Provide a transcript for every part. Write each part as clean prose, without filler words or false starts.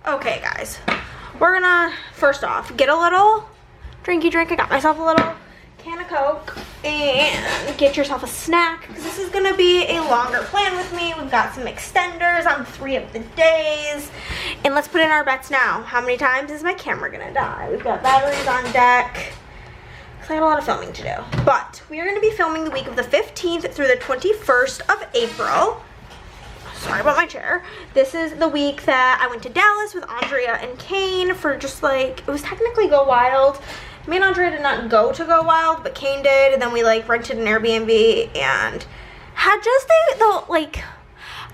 Okay, guys, we're gonna first off get a little drinky drink. I got myself a little can of Coke, and get yourself a snack because this is gonna be a longer plan with me. We've got some extenders on 3 of the days, and let's put in our bets now. How many times is my camera gonna die? We've got batteries on deck. I had a lot of filming to do, but we are going to be filming the week of the 15th through the 21st of April. Sorry about my chair. This is the week that I went to Dallas with Andrea and Kane for just like, it was technically Go Wild. Me and Andrea did not go to Go Wild, but Kane did, and then we like rented an Airbnb and had just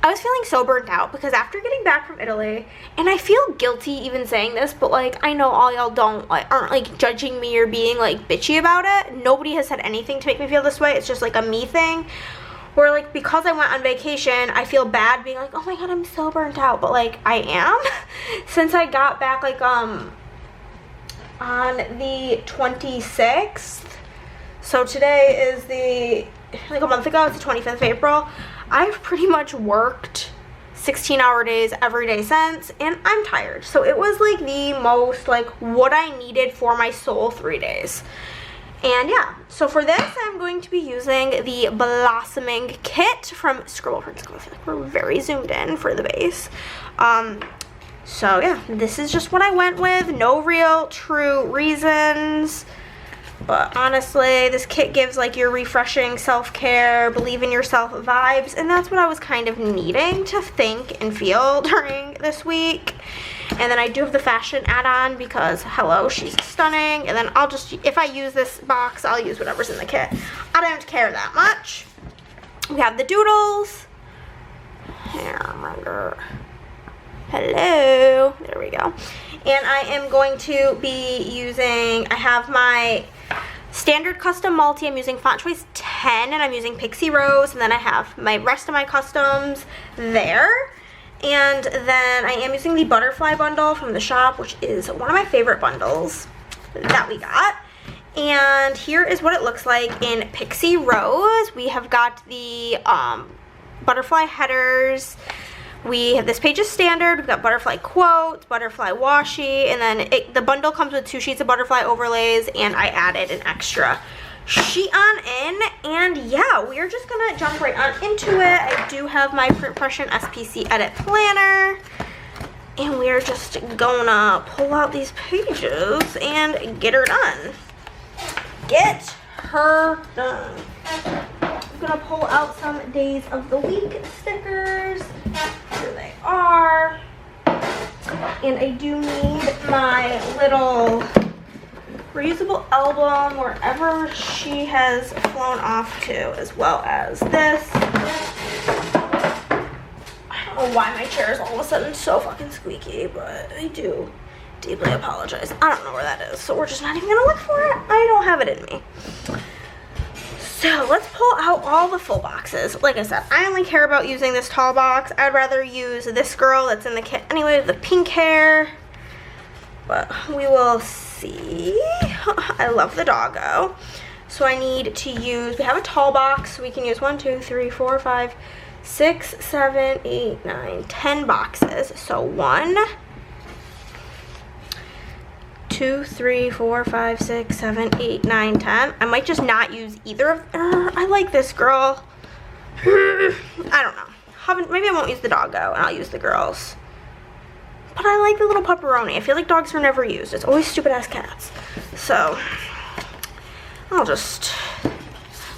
I was feeling so burnt out because after getting back from Italy, and I feel guilty even saying this, but like I know all y'all aren't like judging me or being like bitchy about it. Nobody has said anything to make me feel this way. It's just like a me thing where like because I went on vacation, I feel bad being like, oh my god, I'm so burnt out, but like I am. Since I got back like on the 26th, so today is like a month ago, it's the 25th of April. I've pretty much worked 16-hour days every day since, and I'm tired. So it was like the most like what I needed for my soul 3 days. And yeah, so for this, I'm going to be using the Blossoming Kit from ScribblePrintsCo. I feel like we're very zoomed in for the base. So yeah, this is just what I went with. No real true reasons. But honestly, this kit gives like your refreshing self-care, believe in yourself vibes, and that's what I was kind of needing to think and feel during this week. And then I do have the fashion add-on because, hello, she's stunning. And then I'll just, if I use this box, I'll use whatever's in the kit. I don't care that much. We have the doodles. Hello. There we go. And I am going to be using, I have my standard custom multi. I'm using font choice 10, and I'm using Pixie Rose, and then I have my rest of my customs there. And then I am using the butterfly bundle from the shop, which is one of my favorite bundles that we got. And here is what it looks like in Pixie Rose. We have got the butterfly headers. We have, this page is standard. We've got butterfly quotes, butterfly washi, and then the bundle comes with 2 sheets of butterfly overlays, and I added an extra sheet on in. And yeah, we are just gonna jump right on into it. I do have my Printpression SPC Edit Planner, and we are just gonna pull out these pages and get her done. Get her done. I'm gonna pull out some days of the week stickers. Here they are. And I do need my little reusable album wherever she has flown off to, as well as this. I don't know why my chair is all of a sudden so fucking squeaky, but I do deeply apologize. I don't know where that is, so we're just not even gonna look for it. I don't have it in me. So let's pull out all the full boxes. Like I said, I only care about using this tall box. I'd rather use this girl that's in the kit anyway, the pink hair. But we will see. I love the doggo. So I need to use, we have a tall box. So we can use 1, 2, 3, 4, 5, 6, 7, 8, 9, 10 boxes. So 1, 2, 3, 4, 5, 6, 7, 8, 9, 10. I might just not use either of them. I like this girl. I don't know. Maybe I won't use the doggo and I'll use the girls. But I like the little pepperoni. I feel like dogs are never used. It's always stupid ass cats. So I'll just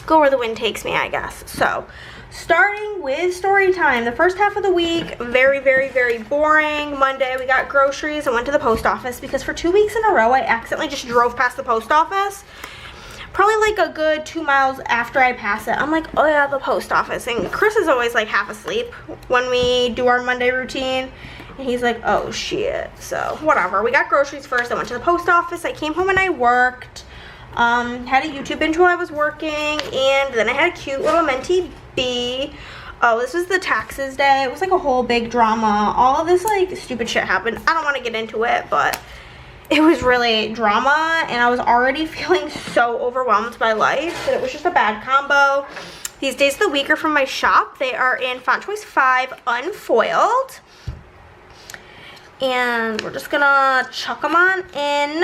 go where the wind takes me, I guess. So starting with story time. The first half of the week, very, very, very boring. Monday, we got groceries and went to the post office because for 2 weeks in a row, I accidentally just drove past the post office. Probably like a good 2 miles after I pass it, I'm like, oh yeah, the post office. And Chris is always like half asleep when we do our Monday routine. And he's like, oh shit. So whatever. We got groceries first. I went to the post office. I came home and I worked. Had a YouTube binge while I was working. And then I had a cute little mentee bee. Oh, this was the taxes day. It was like a whole big drama. All of this like stupid shit happened. I don't want to get into it, but it was really drama. And I was already feeling so overwhelmed by life that it was just a bad combo. These days of the week are from my shop. They are in font choice 5 unfoiled. And we're just gonna chuck them on in.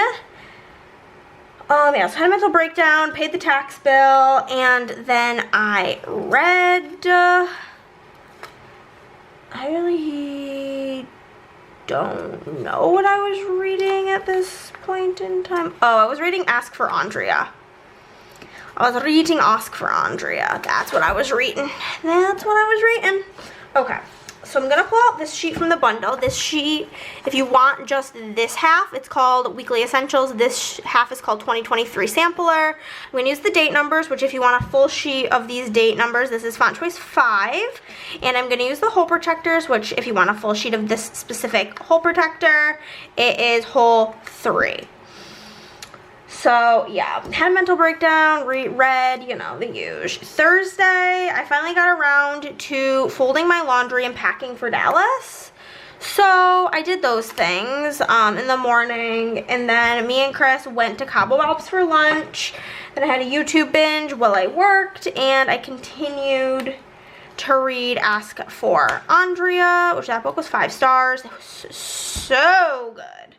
Yeah, so I had a mental breakdown, paid the tax bill, and then I read. I really don't know what I was reading at this point in time. Oh, I was reading Ask for Andrea. I was reading Ask for Andrea. That's what I was reading. That's what I was reading. Okay. So I'm going to pull out this sheet from the bundle. This sheet, if you want just this half, it's called Weekly Essentials. This half is called 2023 Sampler. I'm going to use the date numbers, which if you want a full sheet of these date numbers, this is font choice 5. And I'm going to use the hole protectors, which if you want a full sheet of this specific hole protector, it is hole 3. So, yeah, had a mental breakdown, read, you know, the usual. Thursday, I finally got around to folding my laundry and packing for Dallas. So, I did those things in the morning, and then me and Chris went to Cabo Bob's for lunch. Then I had a YouTube binge while I worked, and I continued to read Ask for Andrea, which that book was 5 stars. It was so good.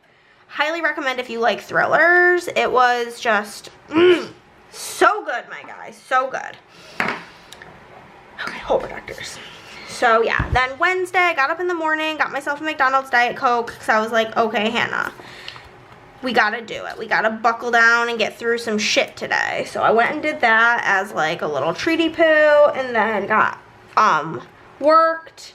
Highly recommend if you like thrillers. It was just so good, my guys. So good. Okay, hole protectors. So, yeah. Then Wednesday, I got up in the morning, got myself a McDonald's Diet Coke, because I was like, okay, Hannah, we got to do it. We got to buckle down and get through some shit today. So, I went and did that as, like, a little treaty poo, and then got, worked,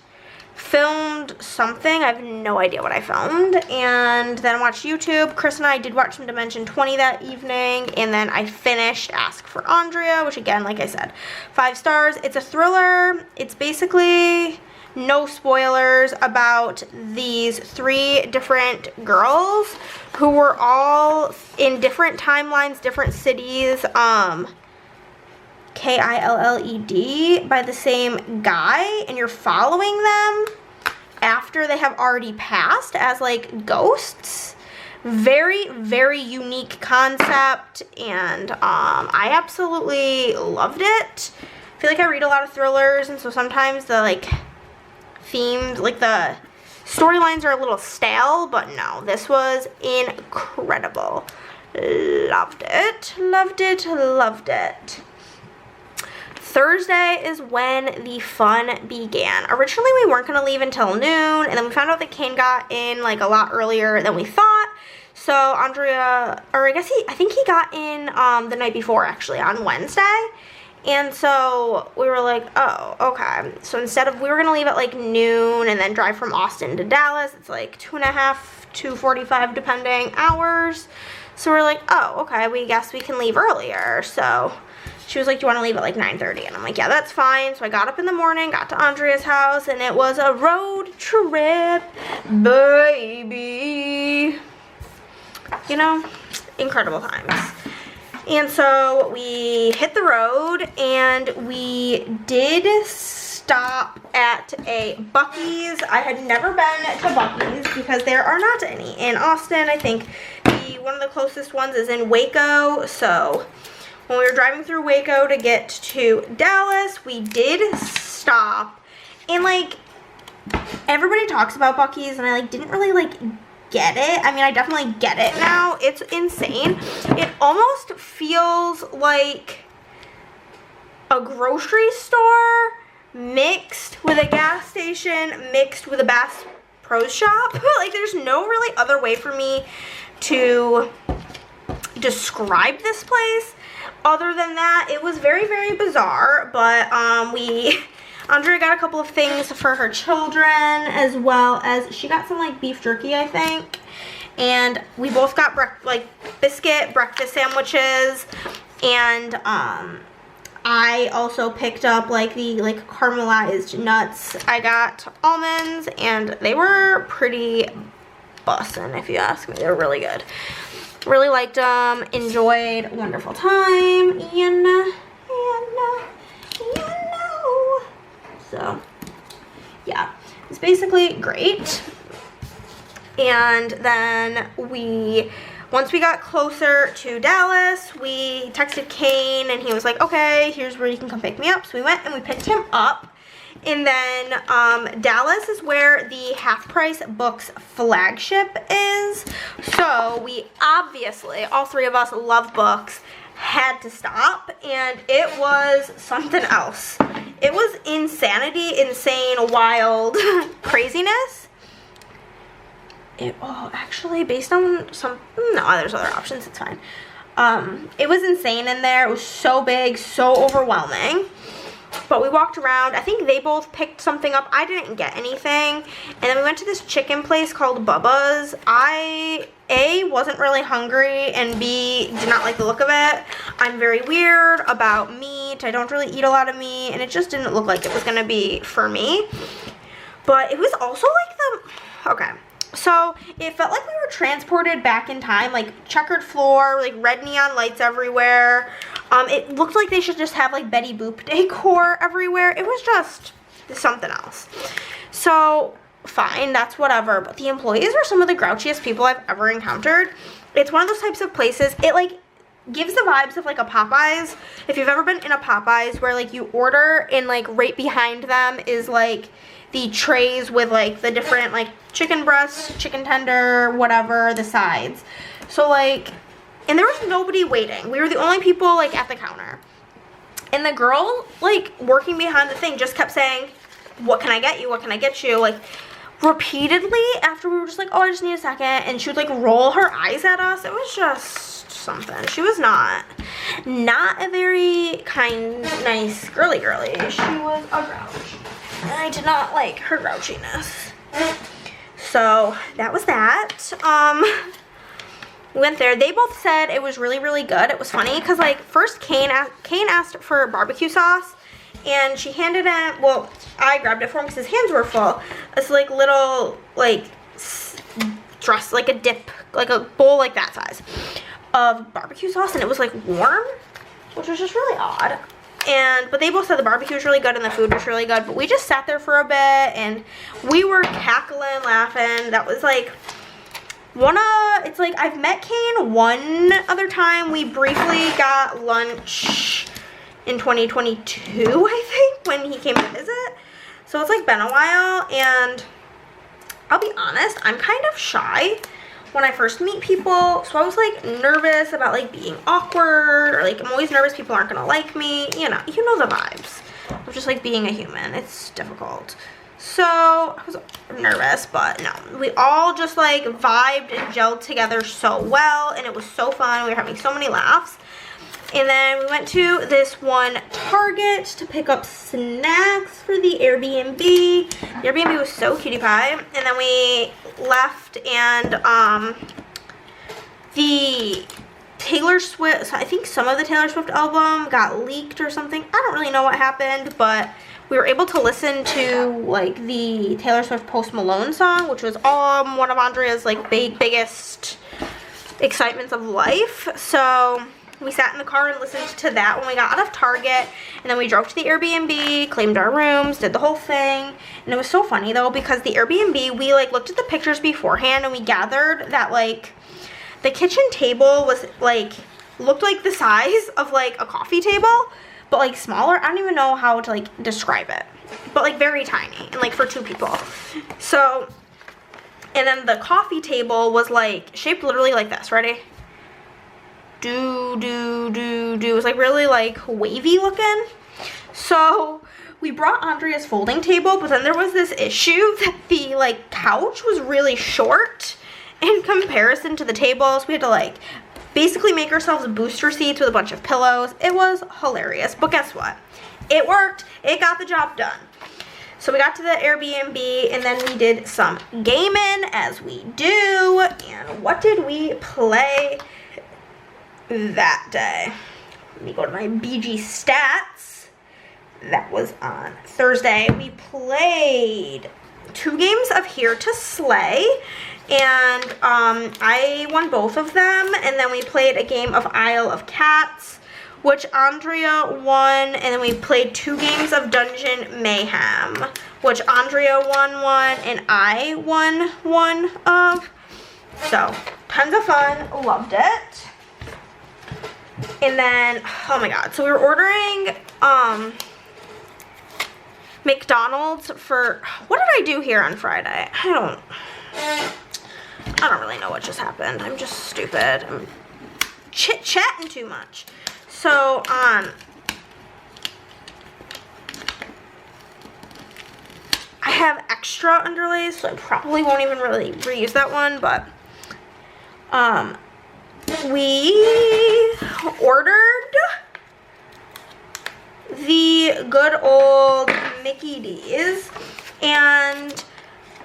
filmed something. I have no idea what I filmed, and then watched YouTube. Chris and I did watch some Dimension 20 that evening, and then I finished Ask for Andrea, which again, like I said, 5 stars. It's a thriller. It's basically, no spoilers, about these 3 different girls who were all in different timelines, different cities, Killed by the same guy, and you're following them after they have already passed as like ghosts. Very, very unique concept, and I absolutely loved it. I feel like I read a lot of thrillers, and so sometimes the like themes, like the storylines are a little stale, but no, this was incredible. Loved it, loved it, loved it. Thursday is when the fun began. Originally, we weren't going to leave until noon, and then we found out that Kane got in, like, a lot earlier than we thought. So, Andrea, or I think he got in the night before, actually, on Wednesday. And so, we were like, oh, okay. So, instead of, we were going to leave at, like, noon and then drive from Austin to Dallas. It's, like, 2.5, 2:45, depending, hours. So, we're like, oh, okay, we guess we can leave earlier. So, she was like, do you want to leave at like 9:30? And I'm like, yeah, that's fine. So I got up in the morning, got to Andrea's house, and it was a road trip, baby. You know, incredible times. And so we hit the road, and we did stop at a Buc-ee's. I had never been to Buc-ee's because there are not any in Austin. I think one of the closest ones is in Waco, so when we were driving through Waco to get to Dallas, we did stop, and, like, everybody talks about Buc-ee's, and I, like, didn't really, like, get it. I mean, I definitely get it now. It's insane. It almost feels like a grocery store mixed with a gas station mixed with a Bass Pro Shop. Like, there's no really other way for me to describe this place. Other than that, it was very, very bizarre, but Andrea got a couple of things for her children, as well as she got some, like, beef jerky, I think, and we both got, biscuit breakfast sandwiches, and, I also picked up, like, the, like, caramelized nuts. I got almonds, and they were pretty bussin', if you ask me. They were really good. Really liked them, enjoyed, wonderful time, so, yeah, it's basically great. And then once we got closer to Dallas, we texted Kane, and he was like, okay, here's where you can come pick me up. So we went and we picked him up, And then Dallas is where the Half Price Books flagship is. So we obviously, all three of us love books, had to stop, and it was something else. It was insanity, insane, wild craziness. Actually, based on some, no, there's other options, it's fine. It was insane in there. It was so big, so overwhelming. But we walked around. I think they both picked something up. I didn't get anything. And then we went to this chicken place called Bubba's. I, A, wasn't really hungry, and B, did not like the look of it. I'm very weird about meat. I don't really eat a lot of meat, and it just didn't look like it was going to be for me. But it was also like the, okay. So it felt like we were transported back in time, like checkered floor, like red neon lights everywhere. It looked like they should just have like Betty Boop decor everywhere. It was just something else. So fine, that's whatever. But the employees were some of the grouchiest people I've ever encountered. It's one of those types of places, it like gives the vibes of like a Popeyes. If you've ever been in a Popeyes where like you order and like right behind them is like the trays with like the different like chicken breasts, chicken tender, whatever, the sides. So like, and there was nobody waiting. We were the only people like at the counter. And the girl like working behind the thing just kept saying, what can I get you? What can I get you? Like repeatedly after we were just like, oh, I just need a second. And she would like roll her eyes at us. It was just something. She was not a very kind, nice girly. She was a grouch. And I did not like her grouchiness. So that was that. We went there. They both said it was really, really good. It was funny because like first Kane asked for barbecue sauce, and she handed it, well, I grabbed it for him because his hands were full. It's like little like dress, like a dip, like a bowl like that size of barbecue sauce, and it was like warm, which was just really odd. But they both said the barbecue was really good and the food was really good. But we just sat there for a bit and we were cackling, laughing. That was like it's like I've met Kane one other time. We briefly got lunch in 2022, I think, when he came to visit. So it's like been a while, and I'll be honest, I'm kind of shy when I first meet people, so I was like nervous about like being awkward, or like I'm always nervous people aren't gonna like me, you know the vibes of just like being a human. It's difficult. So I was nervous, but no, we all just like vibed and gelled together so well, and it was so fun. We were having so many laughs. And then we went to this one Target to pick up snacks for the Airbnb. The Airbnb was so cutie pie. And then we left, and the Taylor Swift, I think some of the Taylor Swift album got leaked or something. I don't really know what happened, but we were able to listen to like the Taylor Swift Post Malone song, which was one of Andrea's like biggest excitements of life. So we sat in the car and listened to that when we got out of Target, and then we drove to the Airbnb, claimed our rooms, did the whole thing. And it was so funny though, because the Airbnb, we like looked at the pictures beforehand and we gathered that like the kitchen table was like, looked like the size of like a coffee table, but like smaller. I don't even know how to like describe it, but like very tiny, and like for two people. So, and then the coffee table was like shaped literally like this. Ready? It was like really like wavy looking. So we brought Andrea's folding table, but then there was this issue that the like couch was really short in comparison to the table, so we had to like basically make ourselves booster seats with a bunch of pillows. It was hilarious, but guess what? It worked. It got the job done. So we got to the Airbnb, and then we did some gaming, as we do. And what did we play that day? Let me go to my BG stats. That was on Thursday. We played 2 games of Here to Slay, and I won both of them. And then we played a game of Isle of Cats, which Andrea won. And then we played 2 games of Dungeon Mayhem, which Andrea won one and I won one of. So tons of fun, loved it. And then, oh my god, so we were ordering McDonald's for, what did I do here on Friday? I don't really know what just happened. I'm just stupid. I'm chit-chatting too much. So, I have extra underlays, so I probably won't even really reuse that one, but we ordered the good old Mickey D's, and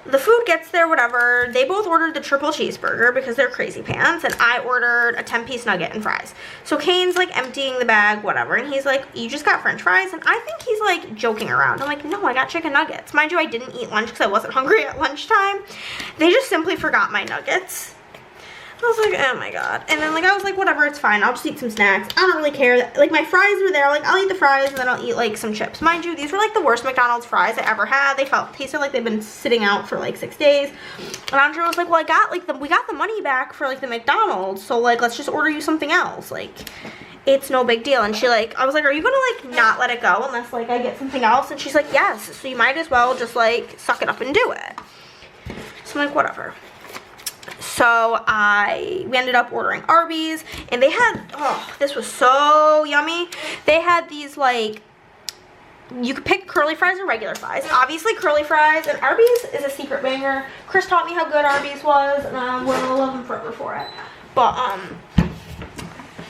the food gets there, whatever. They both ordered the triple cheeseburger because they're crazy pants, and I ordered a 10-piece nugget and fries. So Kane's like emptying the bag, whatever, and he's like, you just got french fries? And I think he's like joking around. I'm like, no, I got chicken nuggets. Mind you, I didn't eat lunch because I wasn't hungry at lunchtime. They just simply forgot my nuggets. I was like, oh my god. And then like I was like, whatever, it's fine. I'll just eat some snacks. I don't really care. Like my fries were there. Like I'll eat the fries and then I'll eat like some chips. Mind you, these were like the worst McDonald's fries I ever had. They tasted like they've been sitting out for like 6 days. And Andrea was like, well, we got the money back for like the McDonald's, so like let's just order you something else. Like it's no big deal. And she like, I was like, are you gonna like not let it go unless like I get something else? And she's like, yes. So you might as well just like suck it up and do it. So I'm like, whatever. So we ended up ordering Arby's, and they had, oh, this was so yummy. They had these like, you could pick curly fries or regular fries. Obviously curly fries, and Arby's is a secret banger. Chris taught me how good Arby's was, and I will love him forever for it. But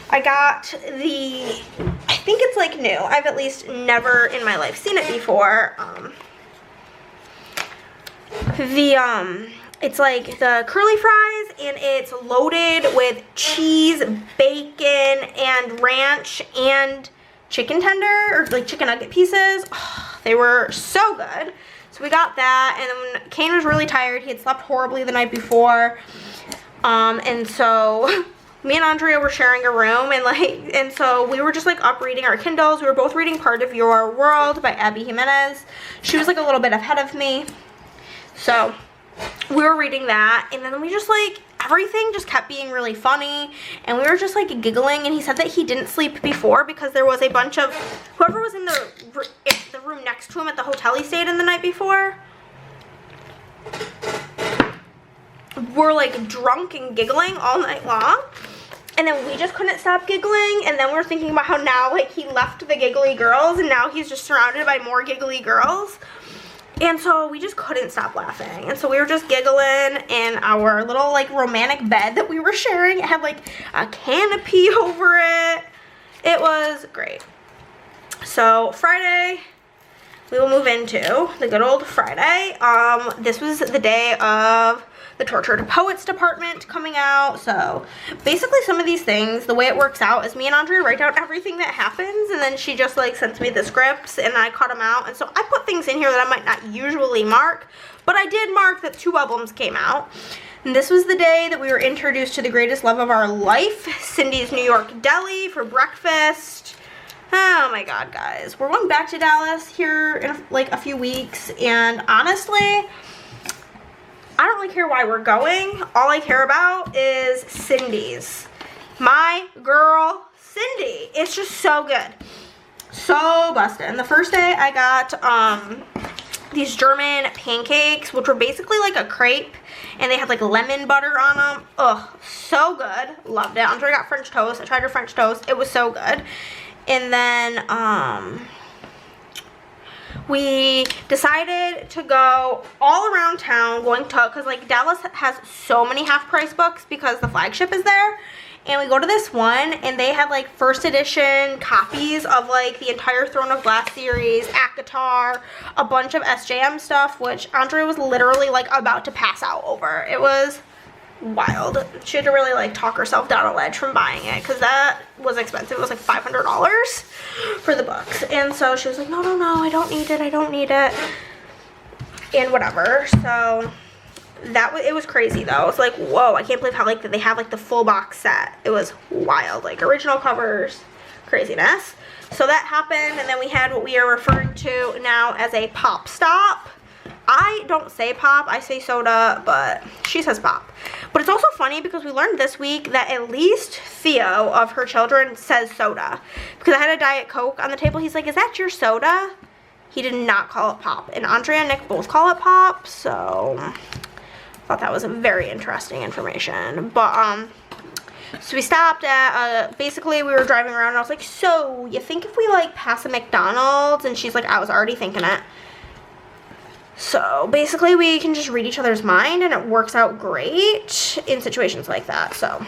I got the, I think it's like new. I've at least never in my life seen it before. It's like the curly fries, and it's loaded with cheese, bacon, and ranch, and chicken tender, or like chicken nugget pieces. Oh, they were so good. So we got that, and then Kane was really tired. He had slept horribly the night before. And so me and Andrea were sharing a room, and so we were just like up reading our Kindles. We were both reading Part of Your World by Abby Jimenez. She was like a little bit ahead of me. So we were reading that, and then we just like, everything just kept being really funny, and we were just like giggling. And he said that he didn't sleep before because there was a bunch of, whoever was in the room next to him at the hotel he stayed in the night before, were like drunk and giggling all night long. And then we just couldn't stop giggling, and then we were thinking about how now like he left the giggly girls, and now he's just surrounded by more giggly girls. And so we just couldn't stop laughing. And so we were just giggling in our little like romantic bed that we were sharing. It had like a canopy over it. It was great. So Friday, we will move into the good old Friday. This was the day of the Tortured Poets department coming out. So basically some of these things, the way it works out is me and Andrea write down everything that happens, and then she just like sends me the scripts and I cut them out. And so I put things in here that I might not usually mark, but I did mark that 2 albums came out. And this was the day that we were introduced to the greatest love of our life, Cindy's New York Deli, for breakfast. Oh my god, guys, we're going back to Dallas here in like a few weeks, and honestly, I don't really care why we're going. All I care about is Cindy's. My girl, Cindy. It's just so good. So busted. And the first day I got these German pancakes, which were basically like a crepe, and they had like lemon butter on them. Ugh, so good. Loved it. Andrea got French toast. I tried her French toast. It was so good. And then we decided to go all around town, going to, because like Dallas has so many half-price books because the flagship is there. And we go to this one, and they had like first edition copies of like the entire Throne of Glass series, ACOTAR, a bunch of SJM stuff, which Andrea was literally like about to pass out over. It was wild. She had to really like talk herself down a ledge from buying it, because that was expensive. It was like $500 for the books. And so she was like, no, I don't need it, and whatever. So it was crazy though. It's like, whoa, I can't believe how like they have like the full box set. It was wild, like original covers, craziness. So that happened, and then we had what we are referring to now as a pop stop. I don't say pop, I say soda, but she says pop. But it's also funny because we learned this week that at least Theo of her children says soda, because I had a Diet Coke on the table. He's like, is that your soda? he did not call it pop. And Andrea and Nick both call it pop, so I thought that was very interesting information. But, so we stopped at, basically we were driving around and I was like, so you think if we like pass a McDonald's? And she's like, I was already thinking it. So basically we can just read each other's mind and it works out great in situations like that. So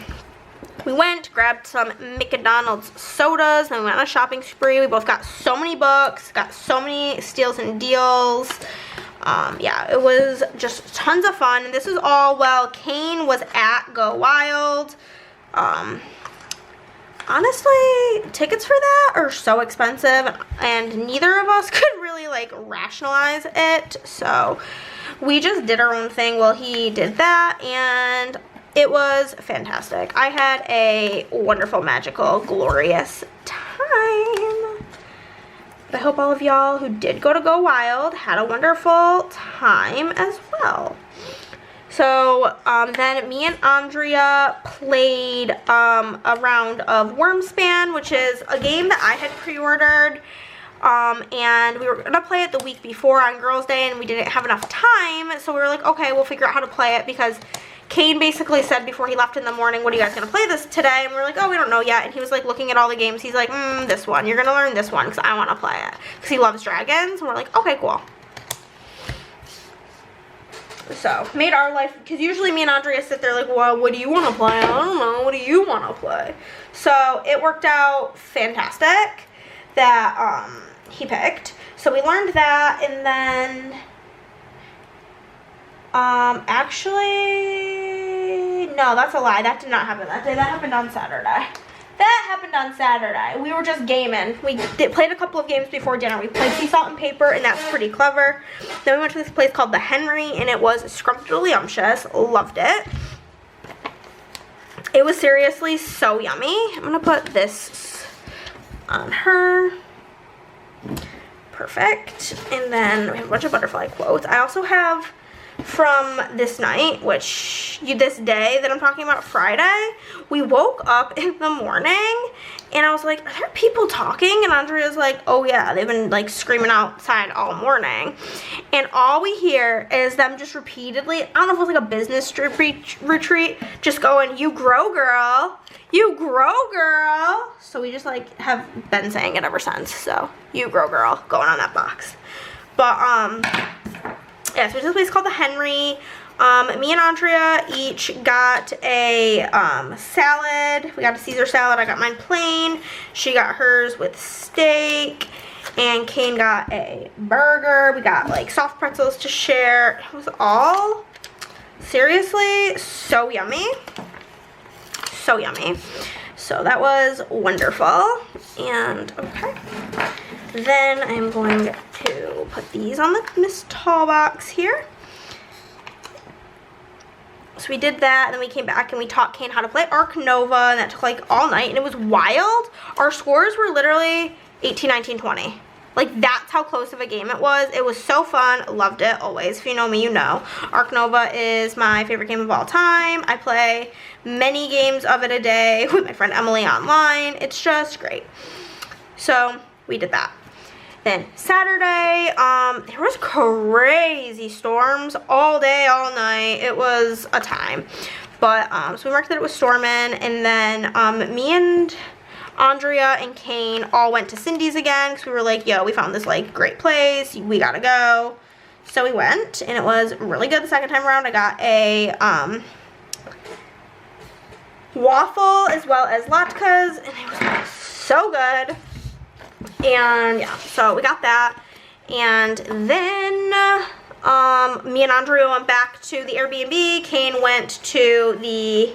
we went, grabbed some McDonald's sodas, and we went on a shopping spree. We both got so many books, got so many steals and deals. Yeah, it was just tons of fun. And this is all while Kane was at Go Wild. Honestly, tickets for that are so expensive, and neither of us could really like rationalize it. So we just did our own thing while he did that, and it was fantastic. I had a wonderful, magical, glorious time. I hope all of y'all who did go to Go Wild had a wonderful time as well. So then me and Andrea played a round of Wormspan, which is a game that I had pre-ordered. And we were going to play it the week before on Girls' Day, and we didn't have enough time. So we were like, okay, we'll figure out how to play it, because Kane basically said before he left in the morning, what are you guys going to play this today? And we were like, oh, we don't know yet. And he was like looking at all the games. He's like, this one. You're going to learn this one because I want to play it. Because he loves dragons. And we're like, okay, cool. So, made our life, because usually me and Andrea sit there like, well, what do you want to play? I don't know. What do you want to play? So, it worked out fantastic that he picked. So, we learned that, and then, actually, no, that's a lie. That did not happen that day. That happened on Saturday. That happened on Saturday. We were just gaming. We played a couple of games before dinner. We played Sea Salt and Paper, and that's pretty clever. Then we went to this place called the Henry, and it was scrumptious. Loved it. It was seriously so yummy. I'm going to put this on her. Perfect. And then we have a bunch of butterfly quotes. I also have from this night, this day that I'm talking about, Friday, we woke up in the morning and I was like, are there people talking? And Andrea's like, oh yeah, they've been like screaming outside all morning. And all we hear is them just repeatedly, I don't know if it was like a business retreat, just going, you grow, girl. You grow, girl. So we just like have been saying it ever since. So, you grow, girl, going on that box. But, yeah, so it's this place called the Henry. Me and Andrea each got a salad. We got a Caesar salad. I got mine plain. She got hers with steak. And Kane got a burger. We got like soft pretzels to share. It was all seriously so yummy. So yummy. So that was wonderful. And okay. Then I'm going to put these on the Miss Tall box here. So we did that, and then we came back and we taught Kane how to play Arc Nova, and that took like all night, and it was wild. Our scores were literally 18, 19, 20. Like, that's how close of a game it was. It was so fun. Loved it, always. If you know me, you know. Arc Nova is my favorite game of all time. I play many games of it a day with my friend Emily online. It's just great. So, we did that. Then Saturday, there was crazy storms all day, all night. It was a time. But, so we marked that it was storming, and then me and Andrea and Kane all went to Cindy's again, because we were like, yo, we found this, like, great place. We gotta go. So we went, and it was really good the second time around. I got a waffle as well as latkes, and it was so good. And yeah, so we got that, and then me and Andrea went back to the Airbnb. Kane went to the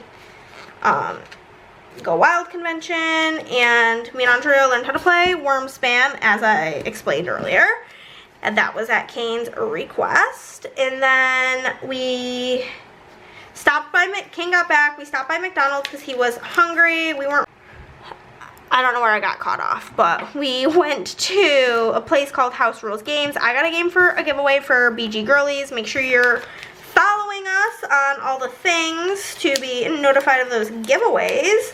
Go Wild convention, and me and Andrea learned how to play Wormspan, as I explained earlier, and that was at Kane's request. And then we stopped by, Kane got back, we stopped by McDonald's because he was hungry. We weren't, I don't know where I got caught off, but we went to a place called House Rules Games. I got a game for a giveaway for BG Girlies. Make sure you're following us on all the things to be notified of those giveaways.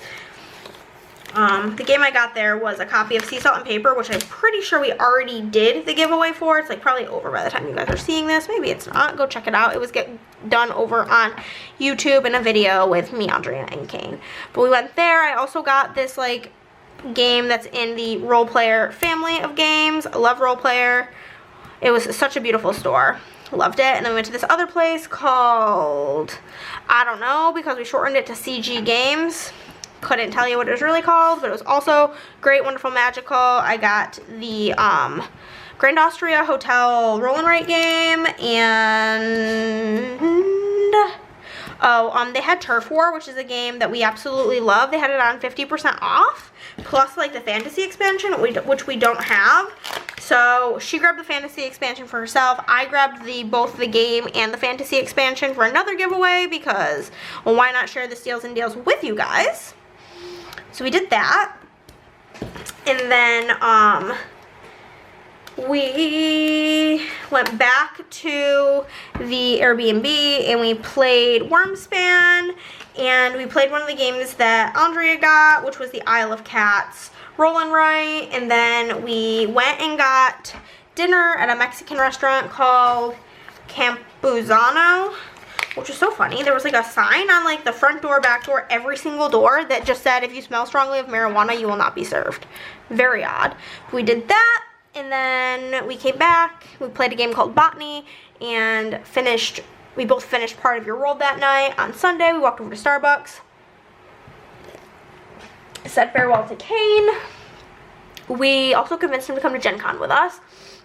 The game I got there was a copy of Sea Salt and Paper, which I'm pretty sure we already did the giveaway for. It's like probably over by the time you guys are seeing this. Maybe it's not. Go check it out. It was done over on YouTube in a video with me, Andrea, and Kane. But we went there. I also got this like game that's in the Role Player family of games. I love Role Player. It was such a beautiful store. Loved it. And then we went to this other place called, I don't know, because we shortened it to CG Games. Couldn't tell you what it was really called, but it was also great, wonderful, magical. I got the Grand Austria Hotel Roll and Write game, and they had Turf War, which is a game that we absolutely love. They had it on 50% off, plus like the fantasy expansion, which we don't have. So she grabbed the fantasy expansion for herself. I grabbed both the game and the fantasy expansion for another giveaway because, well, why not share the steals and deals with you guys? So we did that, and then we went back to the Airbnb and we played Wormspan, and we played one of the games that Andrea got, which was the Isle of Cats Roll and Write, and then we went and got dinner at a Mexican restaurant called Campuzano, which is so funny. There was like a sign on like the front door, back door, every single door that just said, if you smell strongly of marijuana, you will not be served. Very odd. We did that, and then we came back. We played a game called Botany, and we both finished part of Your World that night. On Sunday, we walked over to Starbucks, said farewell to Kane. We also convinced him to come to Gen Con with us.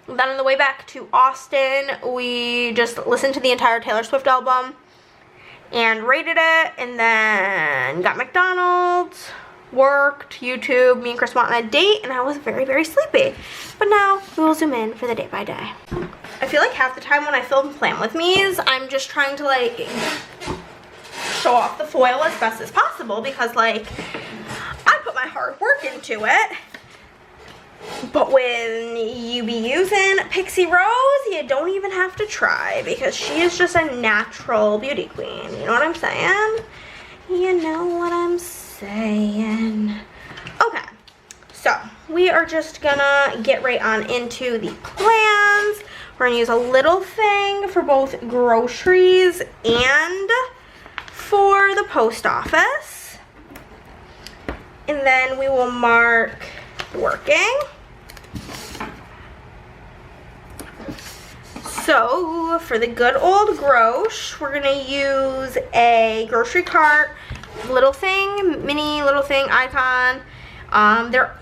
Then on the way back to Austin, we just listened to the entire Taylor Swift album and rated it, and then got McDonald's, worked, YouTube. Me and Chris went on a date, and I was very, very sleepy. But now we will zoom in for the day by day. I feel like half the time when I film Plan With Me's, I'm just trying to like show off the foil as best as possible because like I put my hard work into it. But when you be using Pixie Rose, you don't even have to try because she is just a natural beauty queen. You know what I'm saying? You know what I'm saying. Okay, so we are just gonna get right on into the plans. We're gonna use a little thing for both groceries and for the post office. And then we will mark working. So for the good old grosh, we're gonna use a grocery cart little thing, mini little thing icon.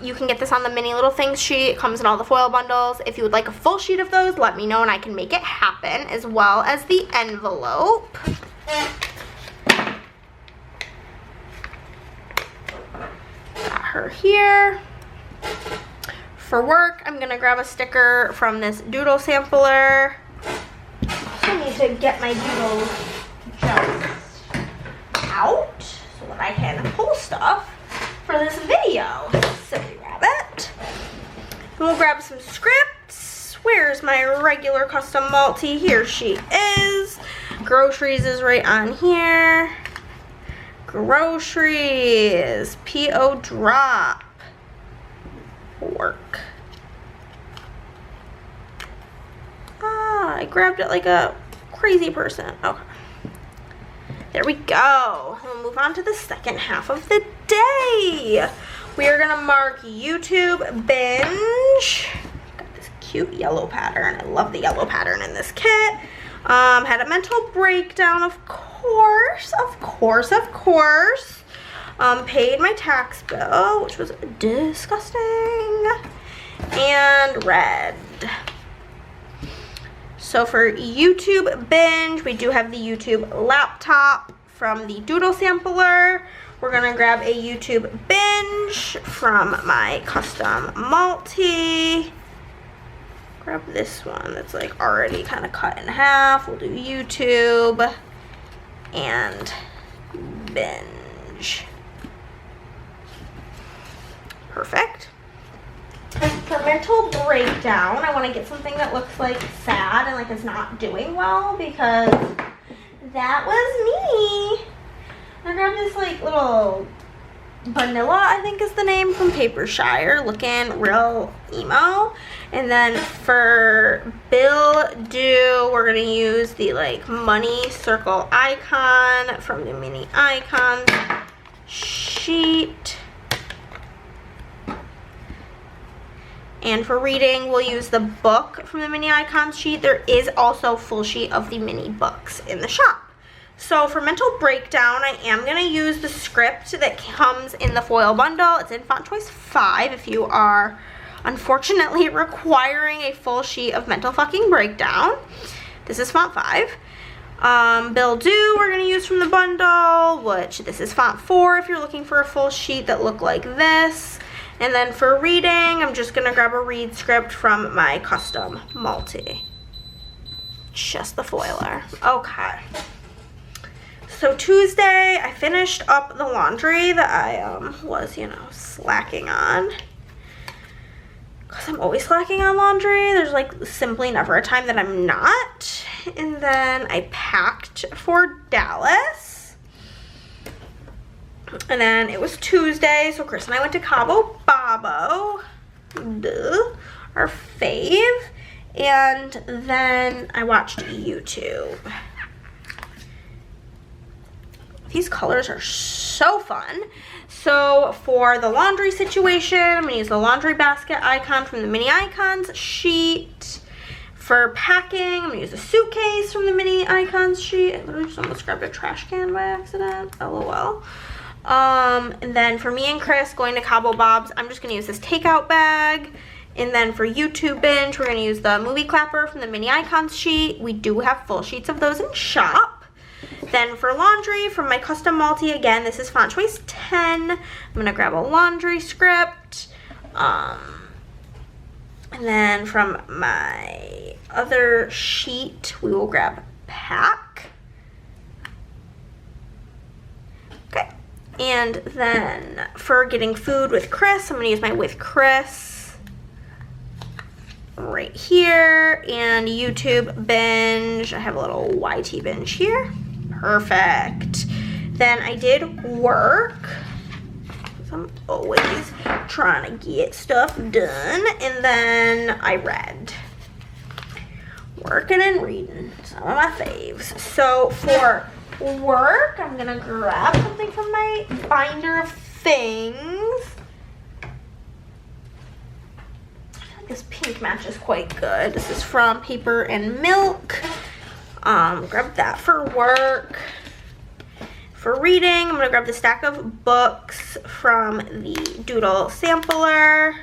You can get this on the mini little things sheet. It comes in all the foil bundles. If you would like a full sheet of those, let me know and I can make it happen, as well as the envelope. Got her here. For work, I'm gonna grab a sticker from this doodle sampler. I need to get my doodles just out so that I can pull stuff for this video. Silly rabbit. And we'll grab some scripts. Where's my regular custom multi? Here she is. Groceries is right on here. Groceries. P.O. drop. Work. I grabbed it like a crazy person. Okay. There we go. We'll move on to the second half of the day. We are going to mark YouTube binge. Got this cute yellow pattern. I love the yellow pattern in this kit. Had a mental breakdown, of course. Paid my tax bill, which was disgusting. And read. So for YouTube binge, we do have the YouTube laptop from the doodle sampler. We're gonna grab a YouTube binge from my custom multi. Grab this one that's like already kind of cut in half. We'll do YouTube and binge. Perfect. For mental breakdown, I want to get something that looks like sad and like is not doing well, because that was me. I grabbed this like little Vanilla, I think is the name, from Papershire, looking real emo. And then for Bill Do, we're gonna use the like money circle icon from the Mini Icons sheet. And for reading, we'll use the book from the Mini Icons sheet. There is also a full sheet of the mini books in the shop. So for mental breakdown, I am going to use the script that comes in the foil bundle. It's in font choice 5 if you are unfortunately requiring a full sheet of mental fucking breakdown. This is font 5. Bill Do, we're going to use from the bundle, which this is font 4 if you're looking for a full sheet that look like this. And then for reading, I'm just going to grab a read script from my custom multi. Just the foiler. Okay. So Tuesday, I finished up the laundry that I was, slacking on. Because I'm always slacking on laundry. There's like simply never a time that I'm not. And then I packed for Dallas. And then it was Tuesday, so Chris and I went to Cabo Babo. Duh, our fave. And then I watched YouTube. These colors are so fun. So for the laundry situation, I'm going to use the laundry basket icon from the Mini Icons sheet. For packing, I'm going to use a suitcase from the Mini Icons sheet. I literally just almost grabbed a trash can by accident. LOL. And then for me and Chris going to Cabo Bob's, I'm just going to use this takeout bag. And then for YouTube binge, we're going to use the movie clapper from the Mini Icons sheet. We do have full sheets of those in shop. Then for laundry, from my custom multi, again, this is font choice 10. I'm going to grab a laundry script. And then from my other sheet, we will grab pack. Okay. And then for getting food with Chris, I'm going to use my with Chris right here. And YouTube binge, I have a little YT binge here. Perfect. Then I did work. I'm always trying to get stuff done. And then I read. Working and reading. Some of my faves. So for work, I'm going to grab something from my binder of things. This pink matches quite good. This is from Paper and Milk. Grab that for work. For reading, I'm going to grab the stack of books from the Doodle Sampler.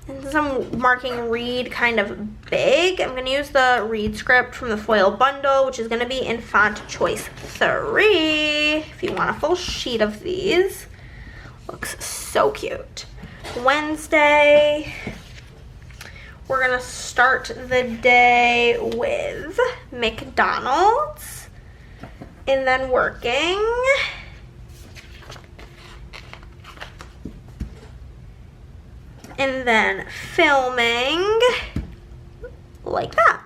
And since I'm marking read kind of big, I'm going to use the read script from the foil bundle, which is going to be in font choice 3. If you want a full sheet of these. Looks so cute. Wednesday, we're gonna start the day with McDonald's and then working. And then filming like that.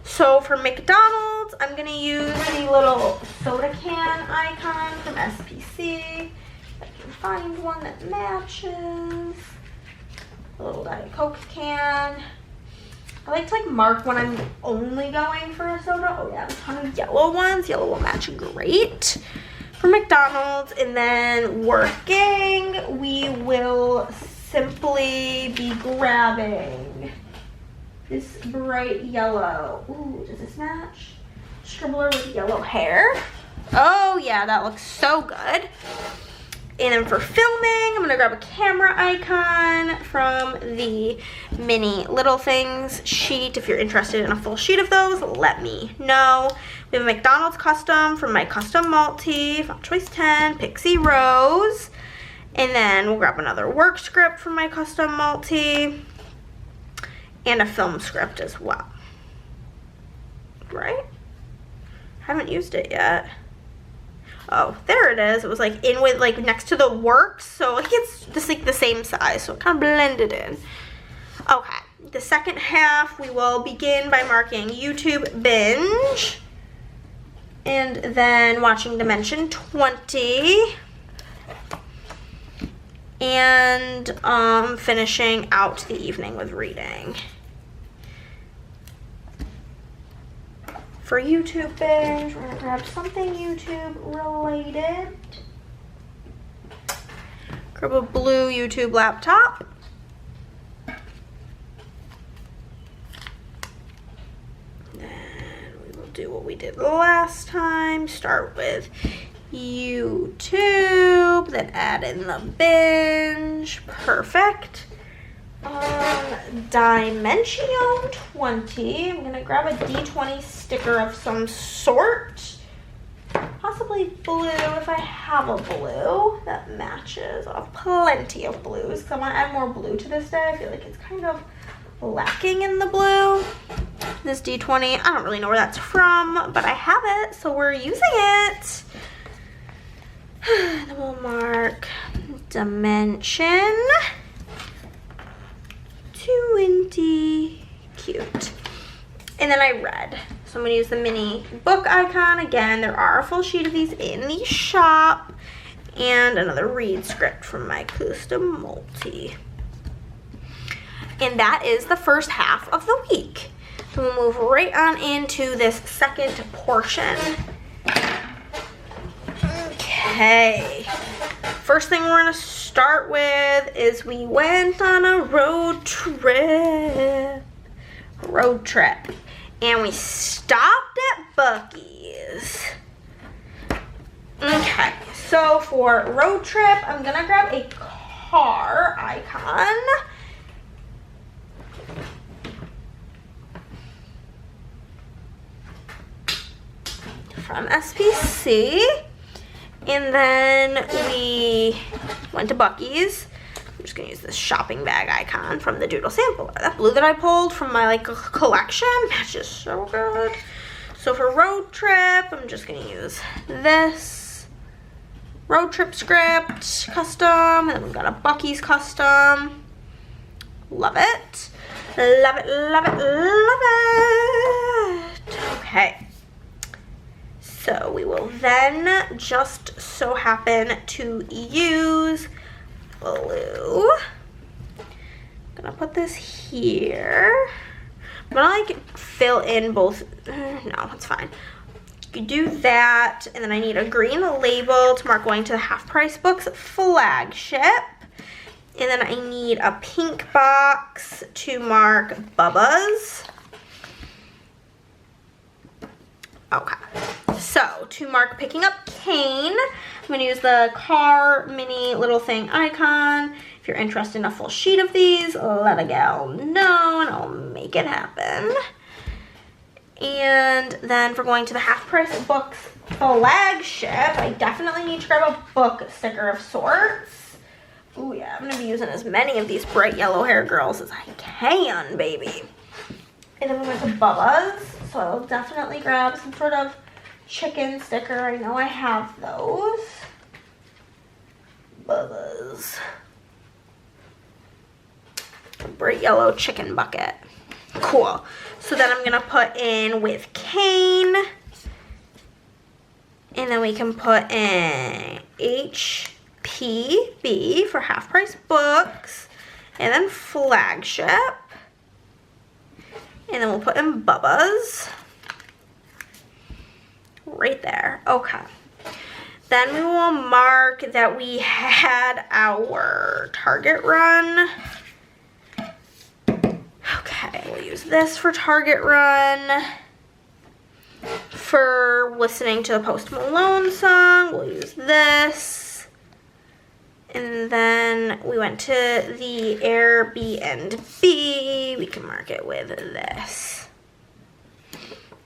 So for McDonald's, I'm gonna use the little soda can icon from SPC. I can find one that matches. A little Diet Coke can. I like to mark when I'm only going for a soda. Oh yeah, a ton of yellow ones. Yellow will match great for McDonald's. And then working, we will simply be grabbing this bright yellow. Ooh, does this match? Scribbler with yellow hair. Oh yeah, that looks so good. And then for filming, I'm going to grab a camera icon from the Mini Little Things sheet. If you're interested in a full sheet of those, let me know. We have a McDonald's custom from my custom multi, font choice 10, Pixie Rose. And then we'll grab another work script from my custom multi. And a film script as well. Right? Haven't used it yet. Oh, there it is. It was like in with like next to the works, so like it's just like the same size, so it kind of blended in. Okay, the second half we will begin by marking YouTube binge. And then watching Dimension 20. And finishing out the evening with reading. For YouTube binge, we're gonna grab something YouTube related. Grab a blue YouTube laptop. Do what we did last time. Start with YouTube, then add in the binge. Perfect. Dimension 20. I'm gonna grab a D20 sticker of some sort. Possibly blue if I have a blue that matches. I'll have plenty of blues because I want to add more blue to this day. I feel like it's kind of lacking in the blue. This D20, I don't really know where that's from, but I have it, so we're using it. Then we'll mark Dimension 20. Cute. And then I read. So I'm going to use the mini book icon. Again, there are a full sheet of these in the shop. And another read script from my custom multi. And that is the first half of the week. So we'll move right on into this second portion. Okay. First thing we're gonna start with is we went on a road trip. And we stopped at Buc-ee's. Okay, so for road trip, I'm gonna grab a car icon. From SPC, and then we went to Buc-ee's. I'm just gonna use this shopping bag icon from the Doodle Sampler. That blue that I pulled from my collection matches so good. So for road trip, I'm just gonna use this road trip script custom, and then we've got a Buc-ee's custom. Love it, love it, love it, love it. Okay. So we will then just so happen to use blue. I'm gonna put this here. I'm gonna fill in both, no, it's fine. You do that, and then I need a green label to mark going to the Half Price Books flagship. And then I need a pink box to mark Bubba's. Okay, so to mark picking up Kane, I'm going to use the car mini little thing icon. If you're interested in a full sheet of these, let a gal know and I'll make it happen. And then for going to the Half Price Books flagship, I definitely need to grab a book sticker of sorts. Oh yeah, I'm going to be using as many of these bright yellow hair girls as I can, baby. And then we went to Bubba's, so I'll definitely grab some sort of chicken sticker. I know I have those. Bubba's. A bright yellow chicken bucket. Cool. So then I'm going to put in with Kane. And then we can put in HPB for Half Price Books. And then flagship. And then we'll put in Bubba's. Right there. Okay. Then we will mark that we had our Target run. Okay, we'll use this for Target run. For listening to the Post Malone song, we'll use this. And then we went to the Airbnb. We can mark it with this.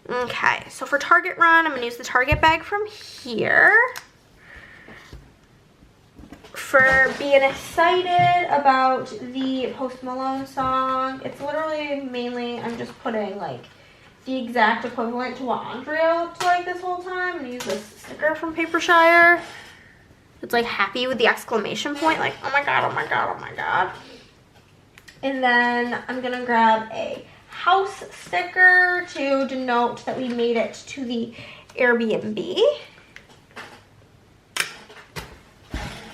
Okay, so for Target run, I'm going to use the Target bag from here. For being excited about the Post Malone song, it's literally mainly, I'm just putting like the exact equivalent to what Andrea looked like this whole time. I'm going to use this sticker from Papershire. It's like happy with the exclamation point, like, oh my god, oh my god, oh my god. And then I'm going to grab a house sticker to denote that we made it to the Airbnb.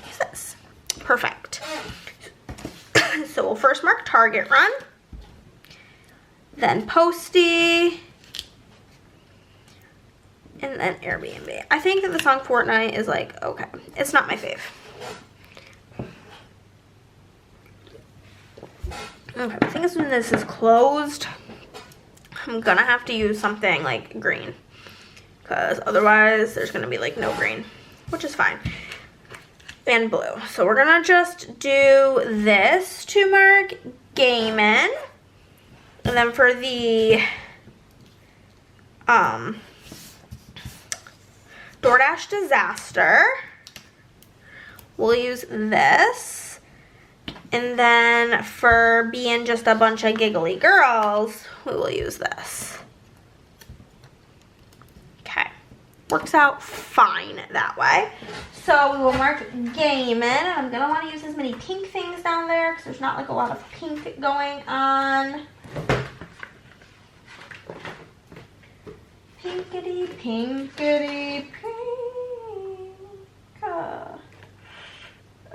What's this? Perfect. So we'll first mark Target Run, then Posty, and then Airbnb. I think that the song Fortnite is like, okay. It's not my fave. Okay, I think as soon as this is closed, I'm gonna have to use something like green, because otherwise there's gonna be like no green, which is fine. And blue. So we're gonna just do this to mark Gaiman. And then for the DoorDash Disaster, we'll use this. And then for being just a bunch of giggly girls, we will use this. Okay, works out fine that way. So we will mark Gaiman, and I'm gonna want to use as many pink things down there because there's not like a lot of pink going on. Pinkity, pinkity, pink.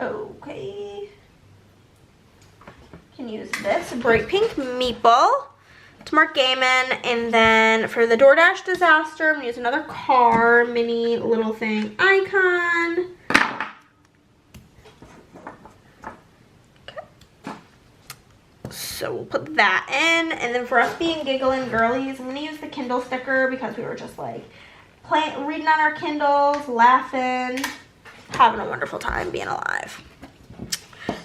Okay. Can use this bright pink meeple to mark Gaiman, and then for the DoorDash Disaster, I'm gonna use another car mini little thing icon. Okay. So we'll put that in, and then for us being giggling girlies, I'm gonna use the Kindle sticker because we were just like reading on our Kindles, laughing, having a wonderful time being alive.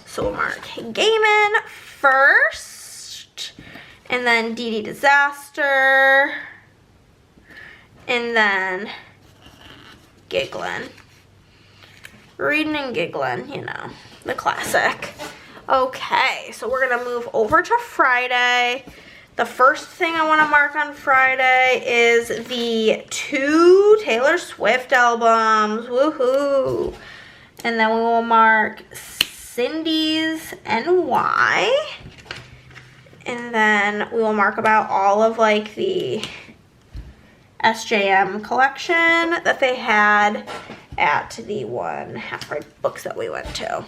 So we'll mark Gaiman first, and then DD Disaster, and then giggling. Reading and giggling, you know, the classic. Okay, so we're gonna move over to Friday. The first thing I wanna mark on Friday is the 2 Taylor Swift albums, woohoo. And then we will mark Cindy's NY, and then we will mark about all of like the SJM collection that they had at the one half-price books that we went to.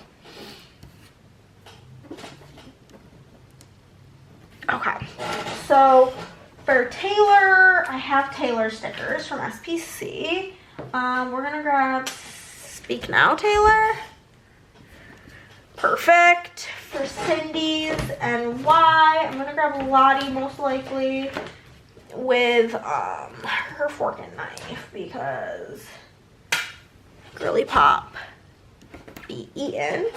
Okay, so for Taylor, I have Taylor stickers from SPC. We're gonna grab Speak Now Taylor. Perfect. For Cindy's NY, I'm gonna grab Lottie most likely with her fork and knife because girly pop be eaten.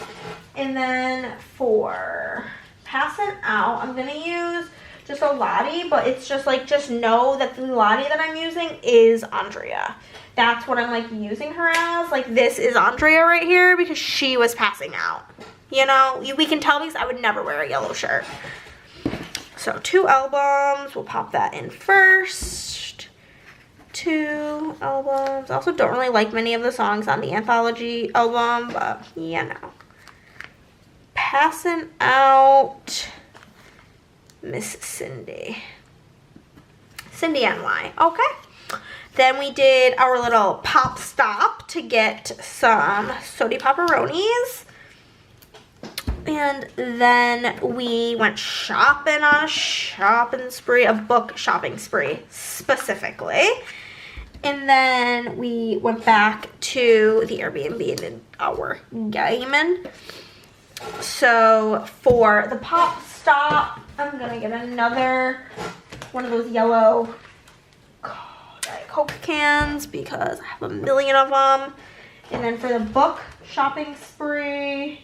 And then for Passing Out, I'm gonna use just a Lottie, but it's just like, just know that the Lottie that I'm using is Andrea. That's what I'm like using her as. Like, this is Andrea right here because she was passing out. You know, we can tell because I would never wear a yellow shirt. So 2 albums, we'll pop that in first. 2 albums. I also don't really like many of the songs on the anthology album, but you know. Passing Out, Miss Cindy. Cindy NY, okay. Then we did our little pop stop to get some Sody Pepperonis. And then we went shopping on a shopping spree, a book shopping spree specifically. And then we went back to the Airbnb and did our gaming. So for the pop stop, I'm gonna get another one of those yellow Diet Coke cans because I have a million of them. And then for the book shopping spree,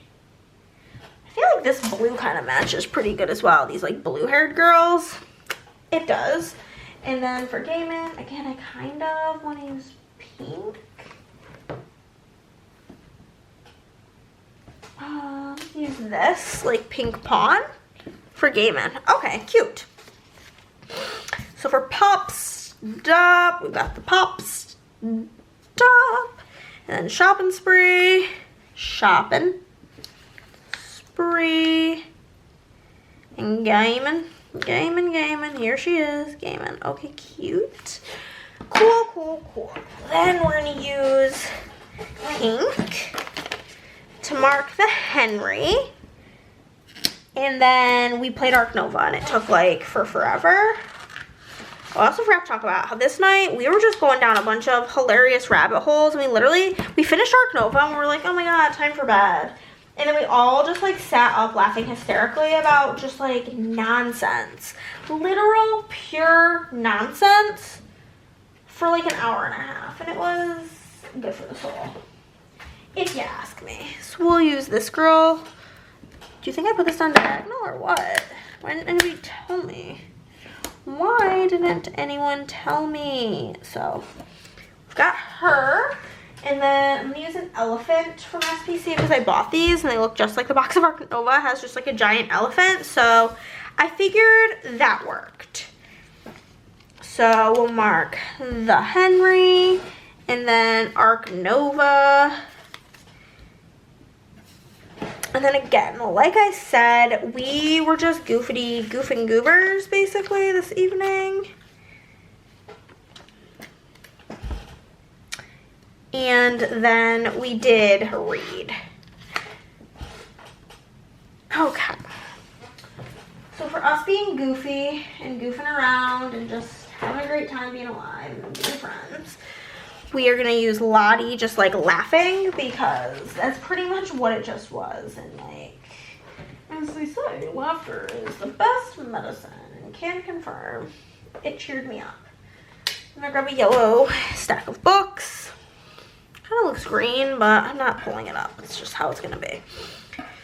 I feel like this blue kind of matches pretty good as well. These like blue haired girls. It does. And then for gaming, again, I kind of want to use pink. Use this, like pink pawn for gaming. Okay, cute. So for pop stop, we got the pop stop. And then shopping spree. Shopping spree. And gaming. Gaming. Here she is. Gaming. Okay, cute. Cool, cool, cool. Then we're gonna use pink to mark the Henry. And then we played Ark Nova, and it took like forever. I also forgot to talk about how this night we were just going down a bunch of hilarious rabbit holes. I mean, literally, we finished Ark Nova and we were like, oh my god, time for bed. And then we all just like sat up laughing hysterically about just like nonsense. Literal, pure nonsense for like an hour and a half. And it was good for the soul, if you ask me. So we'll use this girl. Do you think I put this on diagonal or what? Why didn't anybody tell me? Why didn't anyone tell me? So we've got her, and then I'm gonna use an elephant from SPC because I bought these and they look just like the box of Ark Nova. It has just like a giant elephant, so I figured that worked. So we'll mark the Henry and then Ark Nova. And then again, like I said, we were just goofing goobers basically this evening. And then we did read. Okay. So for us being goofy and goofing around and just having a great time being alive and being friends, we are going to use Lottie just like laughing because that's pretty much what it just was. And like, as they say, laughter is the best medicine and can confirm it cheered me up. I'm going to grab a yellow stack of books. Kind of looks green, but I'm not pulling it up. It's just how it's going to be.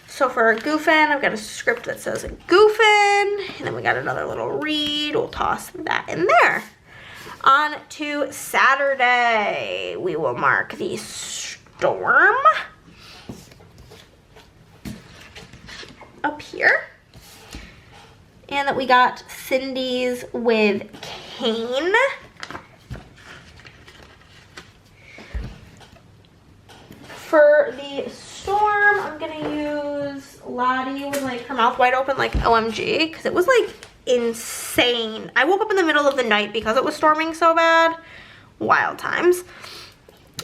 So for goofing, I've got a script that says goofing. And then we got another little read. We'll toss that in there. On to Saturday, we will mark the storm up here. And that we got Cindy's with Kane. For the storm, I'm gonna use Lottie with like her mouth wide open like OMG, because it was like insane. I woke up in the middle of the night because it was storming so bad. Wild times.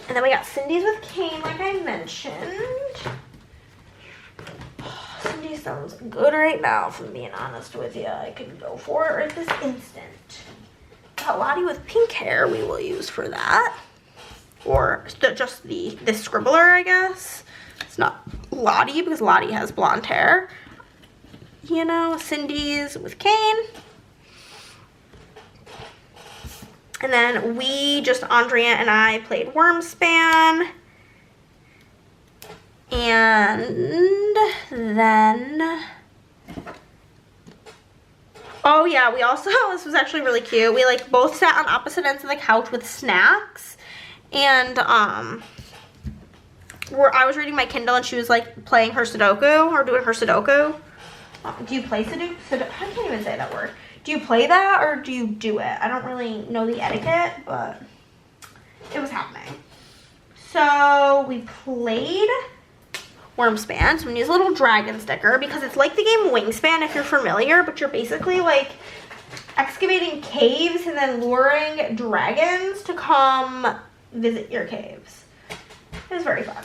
And then we got Cindy's with Kane, like I mentioned. Cindy sounds good right now, if I'm being honest with you. I could go for it right this instant. Got Lottie with pink hair we will use for that. Or just the scribbler, I guess. It's not Lottie because Lottie has blonde hair. You know, Cindy's with Kane. And then we just, Andrea and I played Wormspan. And then, oh yeah, we also, this was actually really cute. We like both sat on opposite ends of the couch with snacks. And I was reading my Kindle and she was like playing her Sudoku or doing her Sudoku. Do you play Sudoku? I can't even say that word. Do you play that or do you do it? I don't really know the etiquette, but it was happening. So we played Wormspan. So I'm gonna use a little dragon sticker because it's like the game Wingspan if you're familiar, but you're basically like excavating caves and then luring dragons to come visit your caves. It was very fun.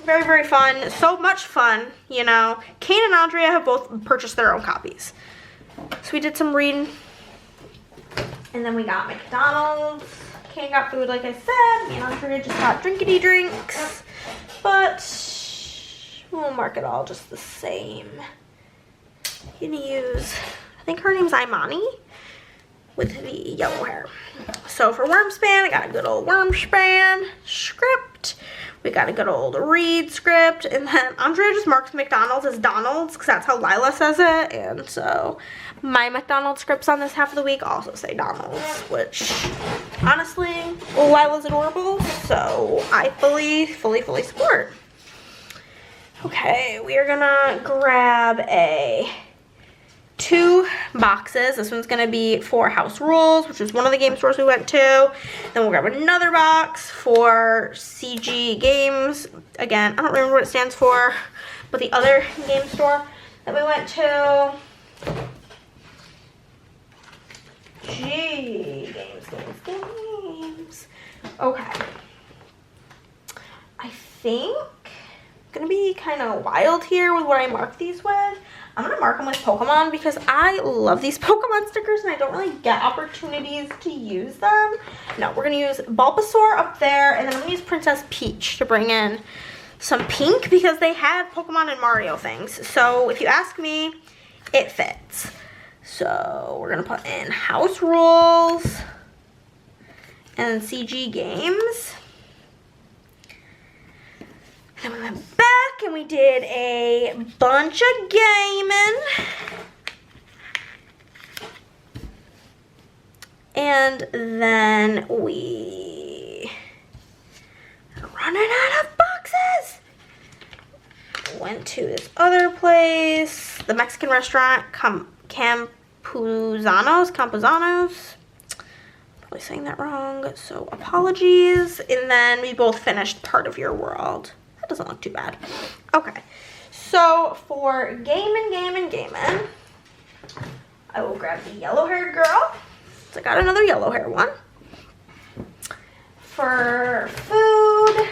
Very, very fun. So much fun, you know. Kane and Andrea have both purchased their own copies. So we did some reading. And then we got McDonald's. Kane got food, like I said. Me and Andrea just got drinkity drinks. But we'll mark it all just the same. I'm gonna use, I think her name's Imani with the yellow hair. So for Wormspan, I got a good old Wormspan script. We got a good old read script. And then Andrea just marks McDonald's as Donald's because that's how Lila says it. And so my McDonald's scripts on this half of the week also say Donald's, which honestly, Lila's adorable. So I fully support. Okay, we are gonna grab two boxes. This one's gonna be for House Rules, which is one of the game stores we went to. Then we'll grab another box for CG Games. Again, I don't remember what it stands for, but the other game store that we went to. Games. games. Okay. I think I'm gonna be kind of wild here with what I mark these with. I'm gonna mark them with Pokemon because I love these Pokemon stickers and I don't really get opportunities to use them. No, we're gonna use Bulbasaur up there, and then I'm gonna use Princess Peach to bring in some pink because they have Pokemon and Mario things. So if you ask me, it fits. So we're gonna put in House Rules and CG Games. And we went back and we did a bunch of gaming. And then we are running out of boxes. Went to this other place, the Mexican restaurant, Campuzanos. Probably saying that wrong, so apologies. And then we both finished Part of Your World. That doesn't look too bad. Okay, so for gaming, I will grab the yellow-haired girl. So I got another yellow-haired one. For food,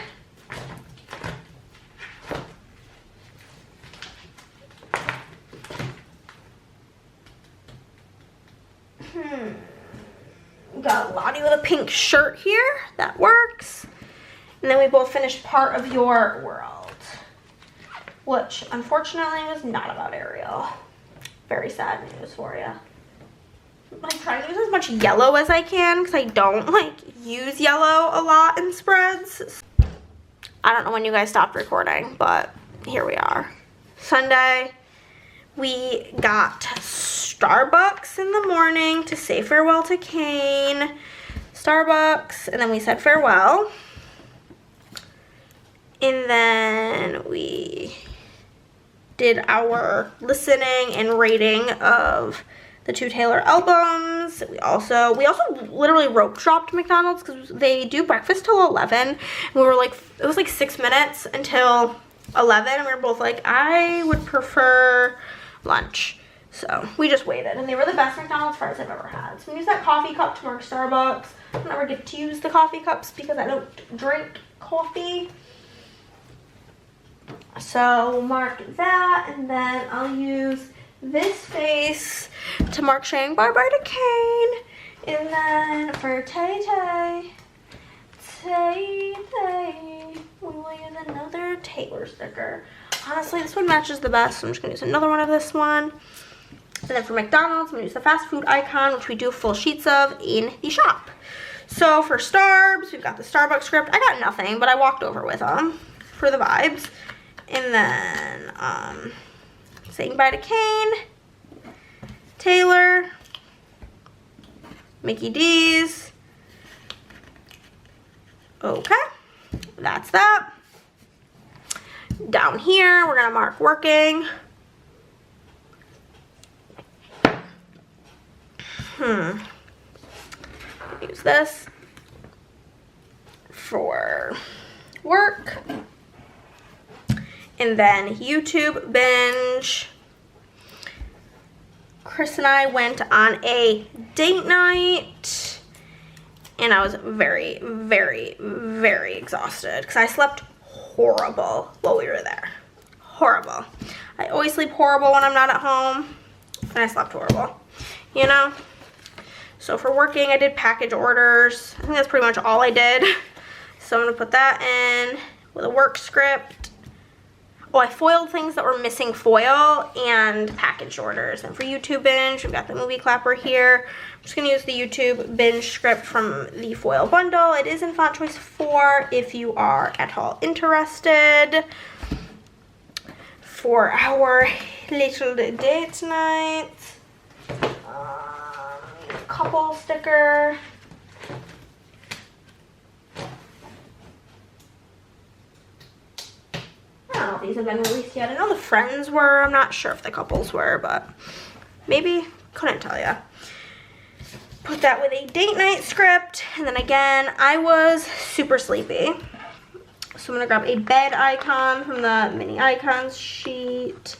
we got Lottie with a pink shirt here. That works. And then we both finished Part of Your World, which unfortunately was not about Ariel. Very sad news for you. I'm trying to use as much yellow as I can because I don't like use yellow a lot in spreads. I don't know when you guys stopped recording, but here we are. Sunday, we got Starbucks in the morning to say farewell to Kane. Starbucks, and then we said farewell. And then we did our listening and rating of the 2 Taylor albums. We also literally rope dropped McDonald's because they do breakfast till 11. And we were like, it was like 6 minutes until 11. And we were both like, I would prefer lunch. So we just waited. And they were the best McDonald's fries I've ever had. So we used that coffee cup to mark Starbucks. I never get to use the coffee cups because I don't drink coffee. So we'll mark that, and then I'll use this face to mark saying bye-bye to Kane. And then for Tay, we will use another Taylor sticker. Honestly, this one matches the best, so I'm just going to use another one of this one. And then for McDonald's, I'm going to use the fast food icon, which we do full sheets of in the shop. So for Starbs, we've got the Starbucks script. I got nothing, but I walked over with them for the vibes. And then saying bye to Kane, Taylor, Mickey D's. Okay, that's that. Down here, we're gonna mark working. Use this for work. And then YouTube binge. Chris and I went on a date night. And I was very, very, very exhausted because I slept horrible while we were there. Horrible. I always sleep horrible when I'm not at home. And I slept horrible, you know? So for working, I did package orders. I think that's pretty much all I did. So I'm gonna put that in with a work script. Oh, I foiled things that were missing foil and package orders. And for YouTube binge, we've got the movie clapper here. I'm just gonna use the YouTube binge script from the foil bundle. It is in font choice 4 if you are at all interested. For our little date night, couple sticker. I don't know if these have been released yet. I know the friends were. I'm not sure if the couples were, but maybe. Couldn't tell you. Put that with a date night script. And then again, I was super sleepy. So I'm going to grab a bed icon from the mini icons sheet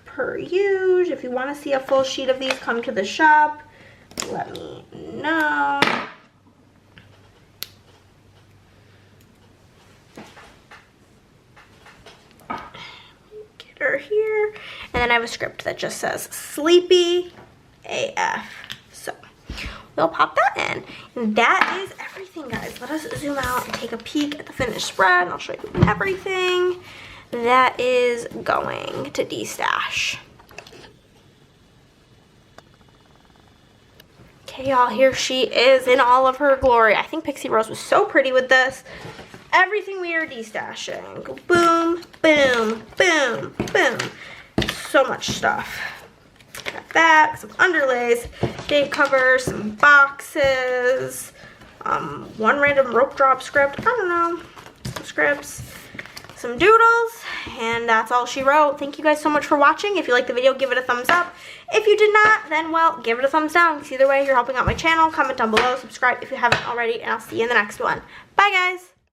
per usual. If you want to see a full sheet of these, come to the shop. Let me know. And then I have a script that just says Sleepy AF. So we'll pop that in. And that is everything, guys. Let us zoom out and take a peek at the finished spread. And I'll show you everything that is going to destash. Okay, y'all, here she is in all of her glory. I think Pixie Rose was so pretty with this. Everything we are destashing. Boom, boom, boom, boom. So much stuff. Got that, some underlays, date covers, some boxes, one random rope drop script, I don't know, some scripts, some doodles, and that's all she wrote. Thank you guys so much for watching. If you liked the video, give it a thumbs up. If you did not, then, well, give it a thumbs down. Either way, you're helping out my channel. Comment down below, subscribe if you haven't already, and I'll see you in the next one. Bye, guys.